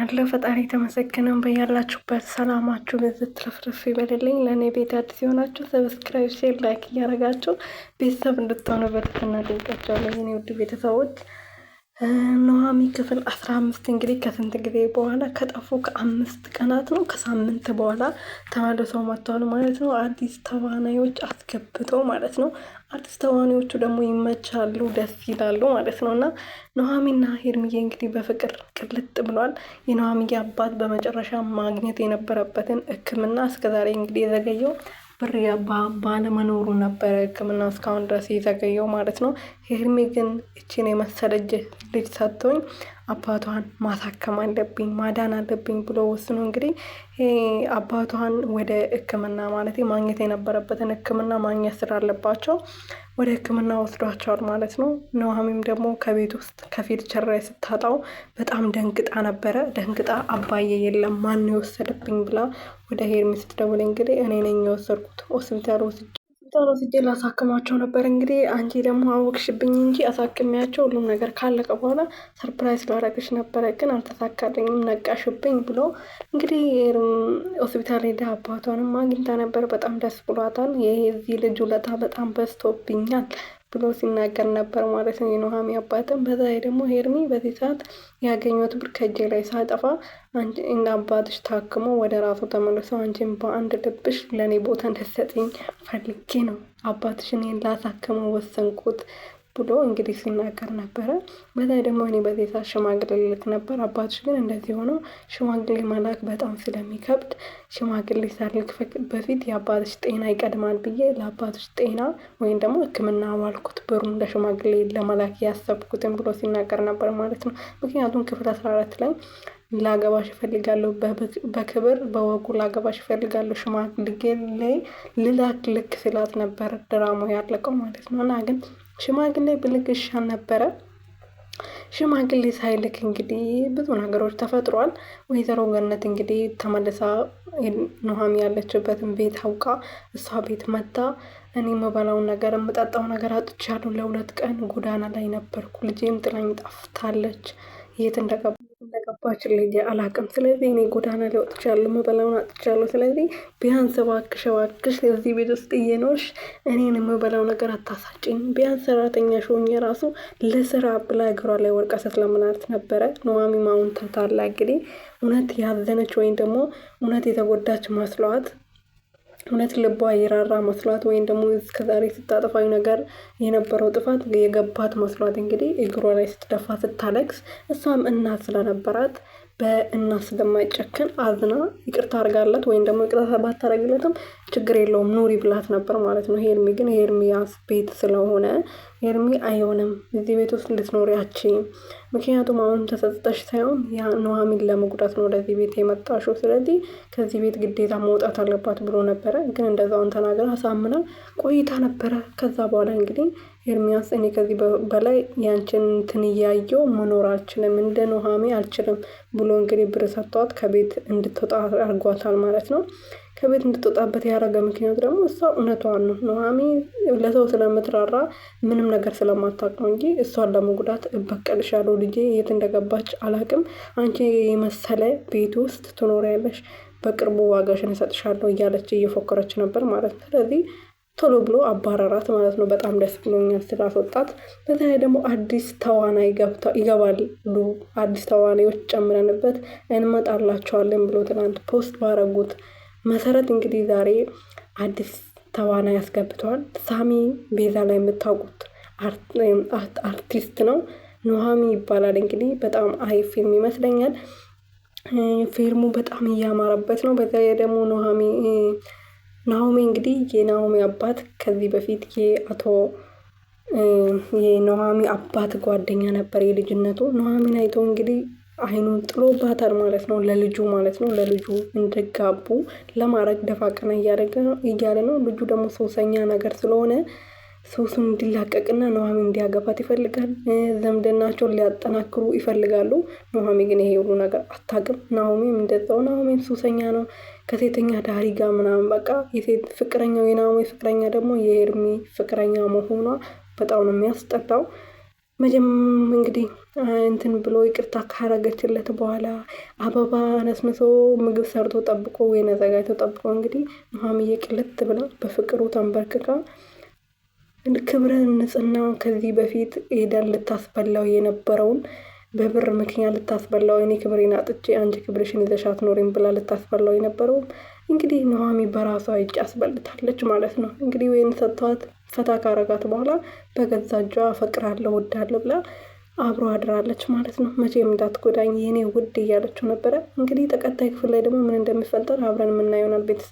አለ ፈጣሪ ተመሰግነው። በያላችሁበት ሰላማችሁ በዚህ ትርፍርፍ ይበልልኝ። ለእኔ ቤት አዲስ የሆናችሁ ሰብስክራይብ፣ ሼር፣ ላይክ እያደረጋችሁ ቤተሰብ እንድትሆኑ በትህትና ጠይቃችኋለሁ። የኔ ውድ ቤተሰቦች ኑሃሚ ክፍል 15 እንግዲህ ከስንት ጊዜ በኋላ ከጠፉ ከ5 ቀናት ነው ከሳምንት በኋላ ተመልሰው መጥተዋል ማለት ነው። አዲስ ተዋናዮች አስገብተው ማለት ነው። አዲስ ተዋናዮቹ ደግሞ ይመቻሉ፣ ደስ ይላሉ ማለት ነው። እና ኑሃሚና ሄርሚዬ እንግዲህ በፍቅር ቅልጥ ብሏል። የኑሃሚዬ አባት በመጨረሻ ማግኘት የነበረበትን ሕክምና እስከዛሬ እንግዲህ የዘገየው ብር ባለመኖሩ ነበረ ሕክምና እስካሁን ድረስ የዘገየው ማለት ነው። ሄርሚ ግን እችን የመሰለች ልጅ ሰጥቶኝ አባቷን ማሳከም አለብኝ ማዳን አለብኝ ብሎ ወስኖ እንግዲህ አባቷን ወደ ሕክምና ማለት ማግኘት የነበረበትን ሕክምና ማግኘት ስላለባቸው ወደ ሕክምና ወስዷቸዋል ማለት ነው። ኑሃሚም ደግሞ ከቤት ውስጥ ከፊል ቸራይ ስታጣው በጣም ደንግጣ ነበረ። ደንግጣ አባዬ የለም ማን የወሰደብኝ ብላ ወደ ሄርሚ ስትደውል እንግዲህ እኔ ነኝ የወሰድኩት ሆስፒታል ወስጄ ላሳክማቸው ነበር። እንግዲህ አንቺ ደግሞ አወቅሽብኝ እንጂ አሳክሚያቸው ሁሉም ነገር ካለቀ በኋላ ሰርፕራይዝ ላደረግሽ ነበረ፣ ግን አልተሳካልኝም ነቃሽብኝ ብሎ እንግዲህ ሆስፒታል ሄዳ አባቷንም አግኝታ ነበር። በጣም ደስ ብሏታል። የዚህ ልጅ ውለታ በጣም በዝቶብኛል ብሎ ሲናገር ነበር ማለት ነው የኑሃሚ አባትም። በዛ ደግሞ ሄርሚ በዚህ ሰዓት ያገኘሁት ብር ከእጄ ላይ ሳጠፋ እንደ አባትሽ ታክሞ ወደ ራሱ ተመልሰው አንቺን በአንድ ልብሽ ለእኔ ቦታ እንደሰጥኝ ፈልጌ ነው አባትሽን ላሳክመው ወሰንኩት ብሎ እንግዲህ ሲናገር ነበረ። በዛ ደግሞ እኔ በዚህ ሰዓት ሽማግሌ ልክ ነበር። አባትሽ ግን እንደዚህ ሆኖ ሽማግሌ መላክ በጣም ስለሚከብድ ሽማግሌ ሳልክ በፊት የአባትሽ ጤና ይቀድማል ብዬ ለአባትሽ ጤና ወይም ደግሞ ሕክምና ዋልኩት ብሩን ለሽማግሌ ለመላክ ያሰብኩትን ብሎ ሲናገር ነበር ማለት ነው። ምክንያቱም ክፍል 14 ላይ ላገባሽ እፈልጋለሁ በክብር በወጉ ላገባሽ እፈልጋለሁ ሽማግሌ ልላክ ልክ ስላት ነበር ድራማው ያለቀው ማለት ነው። እና ግን ሽማግሌ ብልክ ይሻል ነበረ። ሽማግሌ ሳይልክ እንግዲህ ብዙ ነገሮች ተፈጥሯል። ወይዘሮ ገነት እንግዲህ ተመልሳ ኑሃሚ ያለችበትን ቤት አውቃ እሷ ቤት መታ እኔ የምበላውን ነገር የምጠጣው ነገር አጥቻለሁ፣ ለ2 ቀን ጎዳና ላይ ነበርኩ፣ ልጄም ጥላኝ ጠፍታለች፣ የት እንደገባች ልጄ አላውቅም። ስለዚህ እኔ ጎዳና ላይ ወጥቻለሁ፣ የምበላውን አጥቻለሁ። ስለዚህ ቢያንስ እባክሽ እዚህ ቤት ውስጥ እየኖርሽ እኔን የምበላው ነገር አታሳጭኝ፣ ቢያንስ ሰራተኛሽ ሆኜ ራሱ ለስራ ብላ እግሯ ላይ ወርቃ ስትለምናት ነበረ። ኑሃሚ ማውን ታታላ እንግዲህ እውነት ያዘነች ወይም ደግሞ እውነት የተጎዳች መስሏት እውነት ልቧ የራራ መስሏት ወይም ደግሞ እስከዛሬ ስታጠፋዊ ነገር የነበረው ጥፋት የገባት መስሏት እንግዲህ እግሯ ላይ ስትደፋ ስታለቅስ እሷም እናት ስለነበራት በእናት ስለማይጨክን አዝና ይቅርታ አድርጋላት ወይም ደግሞ ይቅርታ ባታረግለትም ችግር የለውም ኑሪ ብላት ነበር ማለት ነው። ሄርሚ ግን የኤርሚያስ ቤት ስለሆነ ሄርሚ አይሆንም እዚህ ቤት ውስጥ ልትኖሪያችም፣ ምክንያቱም አሁን ተሰጥተሽ ሳይሆን ኑሃሚን ለመጉዳት ነው ወደዚህ ቤት የመጣሽው፣ ስለዚህ ከዚህ ቤት ግዴታ መውጣት አለባት ብሎ ነበረ። ግን እንደዛውን ተናግራ አሳምና ቆይታ ነበረ። ከዛ በኋላ እንግዲህ ኤርሚያስ እኔ ከዚህ በላይ ያንቺን እንትን እያየው መኖር አልችልም፣ እንደ ኑሃሚ አልችልም ብሎ እንግዲህ ብር ሰጥቷት ከቤት እንድትወጣ አድርጓታል ማለት ነው። ከቤት እንድትወጣበት ያደረገ ምክንያት ደግሞ እሷ እውነቷን ነው። ኑሃሚ ለሰው ስለምትራራ ምንም ነገር ስለማታውቅ ነው እንጂ እሷን ለመጉዳት እበቀልሻለሁ፣ ልጄ የት እንደገባች አላውቅም፣ አንቺ የመሰለ ቤት ውስጥ ትኖሪያለሽ፣ በቅርቡ ዋጋሽን እሰጥሻለሁ እያለች እየፎከረች ነበር ማለት ነው። ስለዚህ ቶሎ ብሎ አባረራት ማለት ነው። በጣም ደስ ብሎኛል ስላስወጣት። በተለይ ደግሞ አዲስ ተዋናይ ይገባሉ፣ አዲስ ተዋናዮች ጨምረንበት እንመጣላቸዋለን ብሎ ትናንት ፖስት ባረጉት መሰረት እንግዲህ ዛሬ አዲስ ተዋናይ ያስገብተዋል። ሳሚ ቤዛ ላይ የምታውቁት አርቲስት ነው፣ ኑሃሚ ይባላል። እንግዲህ በጣም አሪፍ ፊልም ይመስለኛል። ፊልሙ በጣም እያማረበት ነው። በተለይ ደግሞ ናሆሚ እንግዲህ የናሆሚ አባት ከዚህ በፊት የኑሃሚ አባት ጓደኛ ነበር የልጅነቱ። ኑሃሚን አይቶ እንግዲህ አይኑን ጥሎባታል ማለት ነው፣ ለልጁ ማለት ነው። ለልጁ እንዲጋቡ ለማድረግ ደፋ ቀና እያለ ነው። ልጁ ደግሞ ሱሰኛ ነገር ስለሆነ ሱሱን እንዲላቀቅና ኑሃሚ እንዲያገባት ይፈልጋል። ዘምድናቸውን ሊያጠናክሩ ይፈልጋሉ። ኑሃሚ ግን ይሄ ሁሉ ነገር አታውቅም። ናሆሚም እንደዛው። ናሆሚም ሱሰኛ ነው ከሴተኛ ዳሪ ጋር ምናምን በቃ የሴት ፍቅረኛው የናሆሚ ፍቅረኛ ደግሞ የሄርሚ ፍቅረኛ መሆኗ በጣም ነው የሚያስጠላው። እንግዲህ እንትን ብሎ ይቅርታ ካረገችለት በኋላ አበባ ነስንሶ ምግብ ሰርቶ ጠብቆ ወይን አዘጋጅቶ ጠብቆ እንግዲህ ኑሃሚዬ ቅልት ብላ በፍቅሩ ተንበርክካ ክብርን ንጽህናውን ከዚህ በፊት ሄደን ልታስበላው የነበረውን በብር ምክንያት ልታስበላው እኔ ክብሬን አጥቼ አንቺ ክብርሽን ይዘሽ አትኖሪም ብላ ልታስበላው የነበረው እንግዲህ ኑሃሚ በራሷ እጅ አስበልታለች ማለት ነው። እንግዲህ ወይን ሰጥቷት ፈታ ካረጋት በኋላ በገዛ እጇ አፈቅራለሁ ወዳለሁ ብላ አብሮ አድራለች ማለት ነው። መቼም እንዳትጎዳኝ የኔ ውድ እያለችው ነበረ። እንግዲህ ተቀጣይ ክፍል ላይ ደግሞ ምን እንደሚፈጠር አብረን የምናየው ይሆናል ቤተሰብ